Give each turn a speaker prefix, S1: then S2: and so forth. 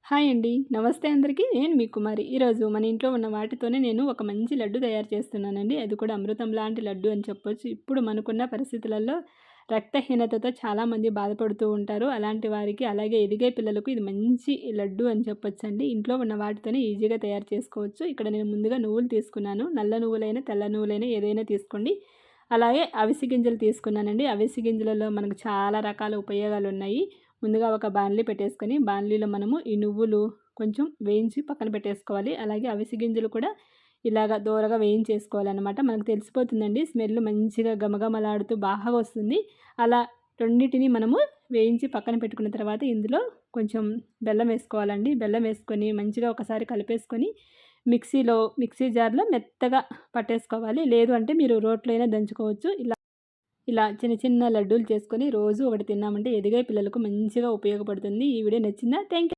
S1: Hi అండి. నమస్తే అందరికీ. నేను మీ కుమారి. ఈరోజు మన ఇంట్లో ఉన్న వాటితోనే నేను ఒక మంచి లడ్డు తయారు చేస్తున్నానండి. అది కూడా అమృతం లాంటి లడ్డు అని చెప్పొచ్చు. ఇప్పుడు మనకున్న పరిస్థితులలో రక్తహీనతతో చాలామంది బాధపడుతూ ఉంటారు. అలాంటి వారికి, అలాగే ఎదిగే పిల్లలకు ఇది మంచి లడ్డు అని చెప్పొచ్చండి. ఇంట్లో ఉన్న వాటితోనే ఈజీగా తయారు చేసుకోవచ్చు. ఇక్కడ నేను ముందుగా నువ్వులు తీసుకున్నాను. నల్ల నువ్వులైనా, తెల్ల నువ్వులైనా ఏదైనా తీసుకోండి. అలాగే అవిసె గింజలు తీసుకున్నానండి. అవిసె గింజలలో మనకు చాలా రకాల ఉపయోగాలున్నాయి. ముందుగా ఒక బాణలి పెట్టేసుకొని, బాణలిలో మనము ఈ నువ్వులు కొంచెం వేయించి పక్కన పెట్టేసుకోవాలి. అలాగే అవిసె గింజలు కూడా ఇలాగ దోరగా వేయించేసుకోవాలనమాట. మనకు తెలిసిపోతుందండి. స్మెల్ మంచిగా గమగమలాడుతూ బాగా వస్తుంది. అలా రెండిటిని మనము వేయించి పక్కన పెట్టుకున్న తర్వాత ఇందులో కొంచెం బెల్లం వేసుకోవాలండి. బెల్లం వేసుకొని మంచిగా ఒకసారి కలిపేసుకొని మిక్సీ జార్‌లో మెత్తగా పట్టేసుకోవాలి. లేదు అంటే మీరు రోట్లో అయినా దంచుకోవచ్చు. ఇలా చిన్న చిన్న లడ్డూలు చేసుకొని రోజు ఒకటి తిన్నామంటే ఎదిగే పిల్లలకు మంచిగా ఉపయోగపడుతుంది. ఈ వీడియో నచ్చిందా? Thank you.